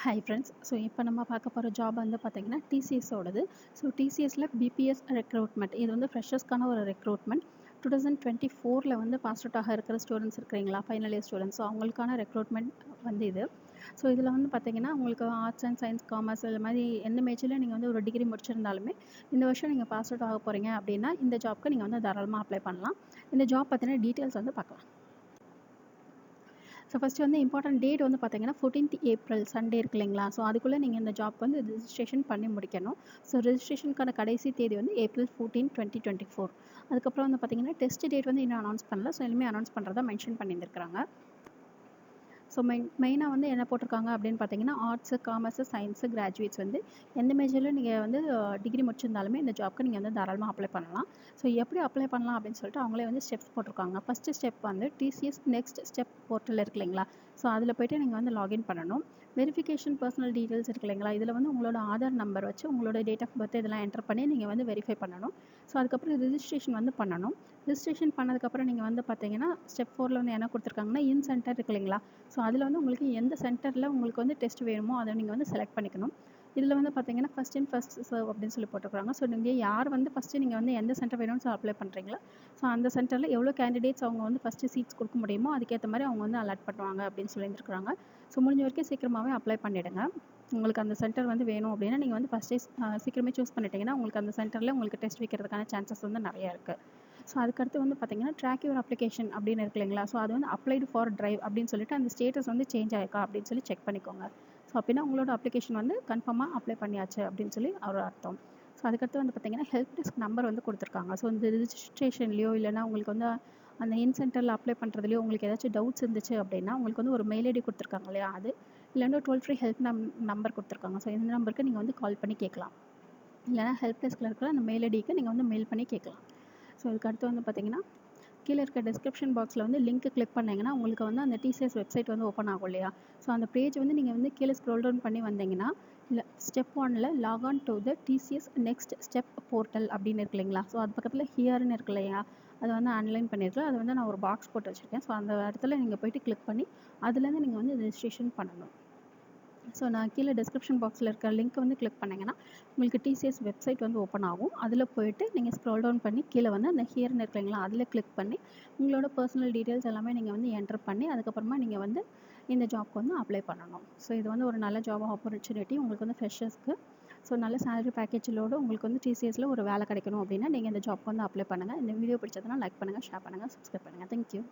Hi friends. So இப்போ நம்ம பார்க்க போகிற ஜாப் வந்து பார்த்தீங்கன்னா டிசிஎஸோடது. ஸோ டிசிஎஸில் பிபிஎஸ் ரெக்ரூட்மெண்ட் இது வந்து ஃப்ரெஷர்ஸ்க்கான ஒரு ரெக்ரூட்மெண்ட். 2024 வந்து பாஸ் அவுட் ஆக இருக்கிற ஸ்டூடெண்ட்ஸ் இருக்கிறீங்களா, ஃபைனல் இயர் ஸ்டூடெண்ட்ஸ், ஸோ அவங்களுக்கான ரெக்ரூட்மெண்ட் வந்து இது. ஸோ இதில் வந்து பார்த்தீங்கன்னா உங்களுக்கு ஆர்ட்ஸ் அண்ட் சயின்ஸ், காமர்ஸ் இது மாதிரி எந்த மேஜரில் நீங்கள் வந்து ஒரு டிகிரி முடிச்சிருந்தாலுமே இந்த வருஷம் நீங்கள் பாஸ் அவுட் ஆக போகிறீங்க அப்படின்னா இந்த ஜாப்க்கு நீங்கள் வந்து தாராளமாக அப்ளை பண்ணலாம். இந்த ஜாப் பற்றின டீட்டெயில்ஸ் வந்து பார்க்கலாம். ஸோ ஃபஸ்ட்டு வந்து இம்பார்ட்டன்ட் டேட் வந்து பார்த்தீங்கன்னா 14th ஏப்ரல் சண்டே இருக்கு இல்லைங்களா. ஸோ அதுக்குள்ளே நீங்கள் இந்த ஜாப் வந்து ரிஜிஸ்ட்ரேஷன் பண்ணி முடிக்கணும். ஸோ ரிஜிஸ்ட்ரேஷனுக்கான கடைசி தேதி வந்து April 14, 2024. அதுக்கப்புறம் வந்து பார்த்தீங்கன்னா டெஸ்ட் டேட் வந்து இன்னும் அனௌன்ஸ் பண்ணல. ஸோ இனிமேல் அனௌன்ஸ் பண்ணுறதா மென்ஷன் பண்ணியிருக்கிறாங்க. ஸோ மெயினாக வந்து என்ன போட்டிருக்காங்க அப்படின்னு பார்த்தீங்கன்னா ஆர்ட்ஸு, காமர்ஸு, சயின்ஸு கிராஜுவேட்ஸ் வந்து எந்த மேஜரில் நீங்கள் வந்து டிகிரி முடிச்சிருந்தாலுமே இந்த ஜாப்க்கு நீங்கள் வந்து தாராளமாக அப்ளை பண்ணலாம். ஸோ எப்படி அப்ளை பண்ணலாம் அப்படின்னு சொல்லிட்டு அவங்களே வந்து ஸ்டெப்ஸ் போட்டிருக்காங்க. ஃபஸ்ட்டு ஸ்டெப் வந்து டிசிஎஸ் நெக்ஸ்ட் ஸ்டெப் போர்ட்டல் இருக்கு இல்லைங்களா. ஸோ அதில் போய்ட்டு நீங்கள் வந்து லாகின் பண்ணணும். வெரிஃபிகேஷன் பர்சனல் டீட்டெயில்ஸ் இருக்கு இல்லைங்களா. இதில் வந்து உங்களோட ஆதார் நம்பர் வச்சு உங்களோட டேட் ஆஃப் பர்த் இதெல்லாம் என்டர் பண்ணி நீங்கள் வந்து வெரிஃபை பண்ணணும். ஸோ அதுக்கப்புறம் ரிஜிஸ்ட்ரேஷன் வந்து பண்ணணும். ரிஜிஸ்ட்ரேஷன் பண்ணதுக்கப்புறம் நீங்கள் வந்து பார்த்தீங்கன்னா ஸ்டெப் 4 வந்து என்ன கொடுத்துருக்காங்கன்னா இன் சென்டர் இருக்கு இல்லைங்களா. ஸோ அதில் வந்து உங்களுக்கு எந்த சென்டரில் உங்களுக்கு வந்து டெஸ்ட் வேணுமோ அதை நீங்கள் வந்து செலக்ட் பண்ணிக்கணும். இதில் வந்து பார்த்தீங்கன்னா ஃபஸ்ட் இன் ஃபஸ்ட் சர்வ் அப்படின்னு சொல்லி போட்டுருக்காங்க. ஸோ நீங்கள் யார் வந்து ஃபஸ்ட்டு நீங்கள் வந்து எந்த சென்டர் வேணும்னு அப்ளை பண்ணுறீங்களோ ஸோ அந்த சென்டரில் எவ்வளோ கேண்டிடேட்ஸ் அவங்க வந்து ஃபஸ்ட்டு சீட்ஸ் கொடுக்க முடியுமோ அதுக்கேற்ற மாதிரி அவங்க வந்து அலாட் பண்ணுவாங்க அப்படின்னு சொல்லியிருக்காங்க. ஸோ முடிஞ்ச வரைக்கும் சீக்கிரமாகவே அப்ளை பண்ணிவிடுங்க. உங்களுக்கு அந்த சென்டர் வந்து வேணும் அப்படின்னா நீங்கள் வந்து ஃபஸ்ட்டே சீக்கிரமே சூஸ் பண்ணிட்டீங்கன்னா உங்களுக்கு அந்த சென்டரில் உங்களுக்கு டெஸ்ட் வைக்கிறதுக்கான சான்சஸ் வந்து நிறையா இருக்குது. ஸோ அதுக்கடுத்து வந்து பார்த்தீங்கன்னா ட்ராக் யுவர் அப்ளிகேஷன் அப்படின்னு இருக்கு இல்லைங்களா. ஸோ அது வந்து அப்ளைடு ஃபார் டிரைவ் அப்படின்னு சொல்லிட்டு அந்த ஸ்டேட்டஸ் வந்து சேஞ்ச் ஆயிருக்கா அப்படின்னு சொல்லி செக் பண்ணிக்கோங்க. ஸோ அப்படின்னா உங்களோட அப்ளிகேஷன் வந்து கன்ஃபார்மாக அப்ளை பண்ணியாச்சு அப்படின்னு சொல்லி ஒரு அர்த்தம். ஸோ அதுக்கடுத்து வந்து பார்த்தீங்கன்னா ஹெல்ப் டெஸ்க் நம்பர் வந்து கொடுத்துருக்காங்க. ஸோ இந்த ரிஜிஸ்ட்ரேஷன்லையோ இல்லைனா உங்களுக்கு வந்து அந்த இன் சென்டரில் அப்ளை பண்ணுறதுலையோ உங்களுக்கு ஏதாச்சும் டவுட்ஸ் இருந்துச்சு அப்படின்னா உங்களுக்கு வந்து ஒரு மெயில் ஐடி கொடுத்துருக்காங்க இல்லையா, அது இல்லைன்னா டோல் ஃப்ரீ ஹெல்ப் நம்பர் கொடுத்துருக்காங்க. ஸோ இந்த நம்பருக்கு நீங்கள் வந்து கால் பண்ணி கேட்கலாம். இல்லைனா ஹெல்ப் டெஸ்கில் இருக்கிற அந்த மெயில் ஐடிக்கு நீங்கள் வந்து மெயில் பண்ணி கேட்கலாம். ஸோ இதுக்கு அடுத்து வந்து பார்த்தீங்கன்னா கீழே இருக்க டிஸ்கிரிப்ஷன் பாக்ஸில் வந்து லிங்க் கிளிக் பண்ணிங்கன்னா உங்களுக்கு வந்து அந்த டிசிஎஸ் வெப்சைட் வந்து ஓப்பன் ஆகும் இல்லையா. ஸோ அந்த பேஜ் வந்து நீங்கள் வந்து கீழே ஸ்க்ரோல் டவுன் பண்ணி வந்தீங்கன்னா இல்லை ஸ்டெப் 1ல் log on to the TCS next step portal அப்படின்னு இருக்கு இல்லைங்களா. ஸோ அது பக்கத்தில் ஹியர்னு இருக்கு இல்லையா, அதை வந்து ஆன்லைன் பண்ணியிருக்கேன். அது வந்து நான் ஒரு பாக்ஸ் போட்டு வச்சுருக்கேன். ஸோ அந்த இடத்துல நீங்கள் போய்ட்டு கிளிக் பண்ணி அதுலேருந்து நீங்கள் வந்து ரெஜிஸ்ட்ரேஷன் பண்ணணும். ஸோ நான் கீழே டிஸ்கிரிப்ஷன் பாக்ஸில் இருக்க லிங்க் வந்து கிளிக் பண்ணிங்கன்னா உங்களுக்கு டிசிஎஸ் வெப்சைட் வந்து ஓப்பன் ஆகும். அதில் போய்ட்டு நீங்கள் ஸ்க்ரோல் டவுன் பண்ணி கீழே வந்து அந்த ஹியர்னு இருக்குங்களா அதில் கிளிக் பண்ணி உங்களோட பர்சனல் டீட்டெயில்ஸ் எல்லாமே நீங்கள் வந்து என்டர் பண்ணி அதுக்கப்புறமா நீங்கள் வந்து இந்த ஜாப்க்கு வந்து அப்ளை பண்ணணும். ஸோ இது வந்து ஒரு நல்ல ஜாப் ஆப்பர்ச்சுனிட்டி உங்களுக்கு வந்து ஃப்ரெஷர்ஸ்க்கு. ஸோ நல்ல சேலரி பேக்கேஜிலோடு உங்களுக்கு வந்து டிசிஎஸில் ஒரு வேலை கிடைக்கணும் அப்படின்னா நீங்கள் இந்த ஜாப்க்கு வந்து அப்ளை பண்ணுங்கள். இந்த வீடியோ பிடிச்சதுன்னா லைக் பண்ணுங்கள், ஷேர் பண்ணுங்கள், சப்ஸ்கிரைப் பண்ணுங்கள். தேங்க்யூ.